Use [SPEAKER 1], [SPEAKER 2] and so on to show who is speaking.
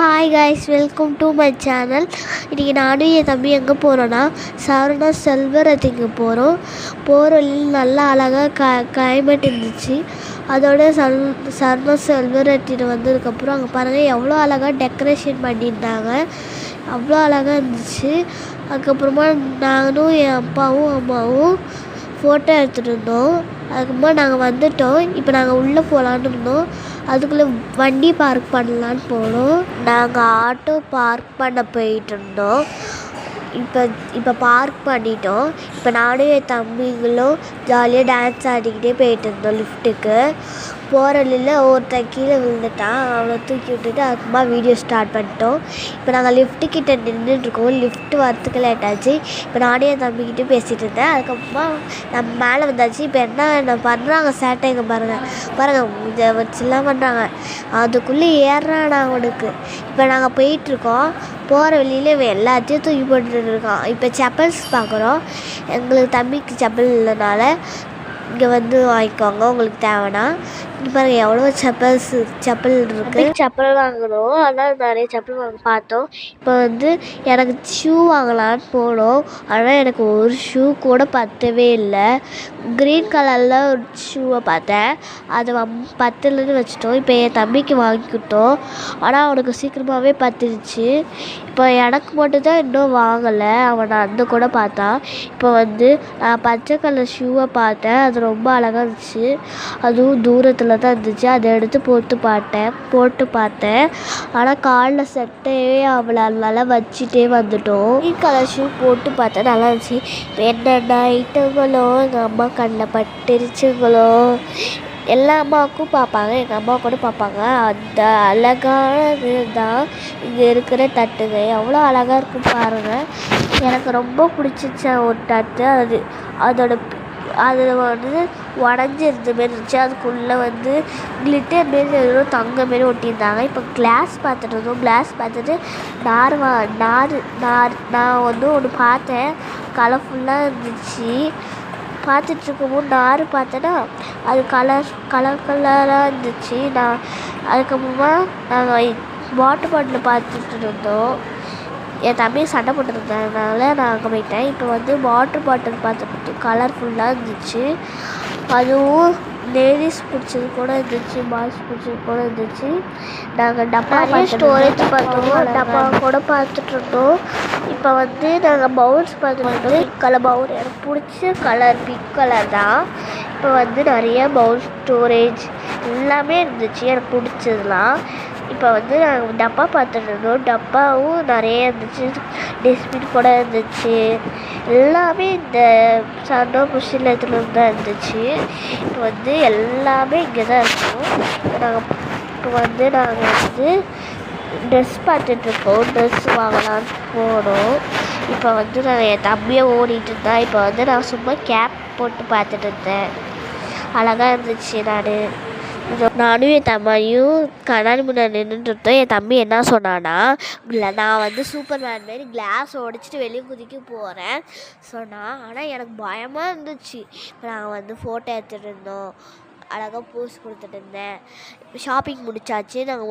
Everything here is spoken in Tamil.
[SPEAKER 1] Hi guys, welcome to my channel. இன்றைக்கி நானும் என் தம்பி எங்கே போகிறோன்னா சரவணா செல்வரத்திக்கு போகிறோம். போகிற வழியில் நல்லா அழகாக கிளைமேட் இருந்துச்சு. அதோட சரவணா செல்வரத்தின்னு வந்ததுக்கப்புறம் அங்கே பாருங்கள் எவ்வளோ அழகாக டெக்கரேஷன் பண்ணியிருந்தாங்க. அவ்வளோ அழகாக இருந்துச்சு. அதுக்கப்புறமா நானும் என் அப்பாவும் அம்மாவும் ஃபோட்டோ எடுத்துகிட்டு இருந்தோம். அதுக்கப்புறமா நாங்கள் வந்துவிட்டோம். இப்போ நாங்கள் உள்ளே போகலான்னு இருந்தோம். அதுக்குள்ளே வண்டி பார்க் பண்ணலான்னு போனோம். நாங்கள் ஆட்டோ பார்க் பண்ண போயிட்டு இருந்தோம். இப்போ பார்க் பண்ணிட்டோம். இப்போ நானும் என் தம்பிங்களும் ஜாலியாக டான்ஸ் ஆடிக்கிட்டே போயிட்டு இருந்தோம். லிஃப்ட்டுக்கு போகிற வழியில் ஒருத்தன் கீழே விழுந்துட்டான். அவனை தூக்கி விட்டுட்டு அதுக்கப்புறமா வீடியோ ஸ்டார்ட் பண்ணிட்டோம். இப்போ நாங்கள் லிஃப்ட்டுக்கிட்ட நின்றுட்டுருக்கோம். லிஃப்ட் வரத்துக்கு லேட் ஆச்சு. இப்போ நானே என் தம்பிக்கிட்டே பேசிகிட்டு இருந்தேன். அதுக்கப்புறமா நம்ம மேலே வந்தாச்சு. இப்போ என்ன பண்ணுறாங்க சேட்டைங்க பாருங்கள் இதை வச்சுலாம் பண்ணுறாங்க. அதுக்குள்ளே ஏறுறான் அவனுக்கு. இப்போ நாங்கள் போயிட்டுருக்கோம். போகிற வழியில் இவன் எல்லாத்தையும் தூக்கி போட்டுட்டு இருக்கான். இப்போ செப்பல்ஸ் பார்க்குறோம். எங்களுக்கு தம்பிக்கு செப்பல் இல்லைனால இங்கே வந்து வாங்கிக்கோங்க உங்களுக்கு தேவைன்னா. இங்கே பாருங்கள் எவ்வளோ செப்பல் இருக்குது. செப்பல் வாங்கணும். ஆனால் நிறைய செப்பல் வாங்க பார்த்தோம். இப்போ வந்து எனக்கு ஷூ வாங்கலான்னு போனோம். ஆனால் எனக்கு ஒரு ஷூ கூட பத்தவே இல்லை. க்ரீன் கலரில் ஒரு ஷூவை பார்த்தேன். அது பத்துலன்னு வச்சுட்டோம். இப்போ என் தம்பிக்கு வாங்கிக்கிட்டோம். ஆனால் அவனுக்கு சீக்கிரமாகவே பத்திருச்சு. இப்போ எனக்கு மட்டும்தான் இன்னும் வாங்கலை. அவன் அந்த கூட பார்த்தான். இப்போ வந்து நான் பச்சை கலர் ஷூவை பார்த்தேன். அது ரொம்ப அழகாக இருந்துச்சு. அதுவும் தூரத்தில் தான் இருந்துச்சு. அதை எடுத்து போட்டு பார்த்தேன். ஆனால் காலில் செட்டையே அவளால் வச்சுட்டே வந்துட்டோம். க்ரீன் கலர் ஷூ போட்டு பார்த்தேன், நல்லா இருந்துச்சு. என்னென்ன ஐட்டங்களோ எங்கள் அம்மா கண்ணில் பட்டுருச்சுங்களோ. எல்லா அம்மாவுக்கும் பார்ப்பாங்க, எங்கள் அம்மா கூட பார்ப்பாங்க. அந்த அழகானது தான் இங்கே இருக்கிற தட்டுங்க. எவ்வளோ அழகாக இருக்கும் பாருங்கள். எனக்கு ரொம்ப பிடிச்சிச்ச ஒரு தட்டு. அதில் வந்து உடஞ்சிருந்த மாரி இருந்துச்சு. அதுக்குள்ளே வந்து கிளிட்டர் மாரி ஏதோ தங்க மாரி ஒட்டியிருந்தாங்க. இப்போ கிளாஸ் பார்த்துட்டு இருந்தோம். கிளாஸ் பார்த்துட்டு நான் வந்து ஒன்று பார்த்தேன். கலர்ஃபுல்லாக இருந்துச்சு. பார்த்துட்ருக்கும்போது நார் பார்த்தேன்னா அது கலராக இருந்துச்சு. அதுக்கப்புறமா நாங்கள் வாட்டர் பாட்டில் பார்த்துட்டு இருந்தோம். என் தம்பி சண்டை போட்டுருந்ததுனால நான் அங்கே போயிட்டேன். இப்போ வந்து வாட்டர் பாட்டில் பார்த்துட்டு கலர்ஃபுல்லாக இருந்துச்சு. அதுவும் லேடிஸ் பிடிச்சது கூட இருந்துச்சு, பாய்ஸ் பிடிச்சது கூட இருந்துச்சு. நாங்கள் டப்பா ஸ்டோரேஜ் பார்த்தோம். டப்பா கூட பார்த்துட்டு இருந்தோம். இப்போ வந்து நாங்கள் பவுல்ஸ் பார்த்துட்டு பிங்க் கலர் பவுல். எனக்கு பிடிச்ச கலர் பிங்க் கலர் தான். இப்போ வந்து நிறைய பவுல் ஸ்டோரேஜ் எல்லாமே இருந்துச்சு எனக்கு பிடிச்சதுலாம். இப்போ வந்து நாங்கள் டப்பா பார்த்துட்டு இருந்தோம். டப்பாவும் நிறைய இருந்துச்சு. டஸ்ட்பின் கூட இருந்துச்சு. எல்லாமே இந்த சந்தோஷத்தில் எடுத்துகிட்டு தான் இருந்துச்சு. இப்போ வந்து எல்லாமே இங்கே தான் இருக்கும். நாங்கள் வந்து ட்ரெஸ் பார்த்துட்ருக்கோம். ட்ரெஸ் வாங்கலான்னு போனோம். இப்போ வந்து நாங்கள் என் தம்பியை ஓடிட்டு இருந்தேன். இப்போ வந்து நான் சும்மா கேப் போட்டு பார்த்துட்டு இருந்தேன். அழகாக இருந்துச்சு. நானும் என் தம்பியும் கண்ணாடி முன்னாடி நின்றுட்டோம். என் தம்பி என்ன சொன்னான்னா, நான் வந்து சூப்பர்மேன் மாரி கிளாஸ் உடைச்சிட்டு வெளியே குதிக்க போகிறேன் சொன்னான். ஆனால் எனக்கு பயமாக இருந்துச்சு. இப்போ நாங்கள் வந்து ஃபோட்டோ எடுத்துகிட்டு இருந்தோம். அழகாக போஸ் கொடுத்துட்டு இருந்தேன். ஷாப்பிங் முடிச்சாச்சு. நாங்கள்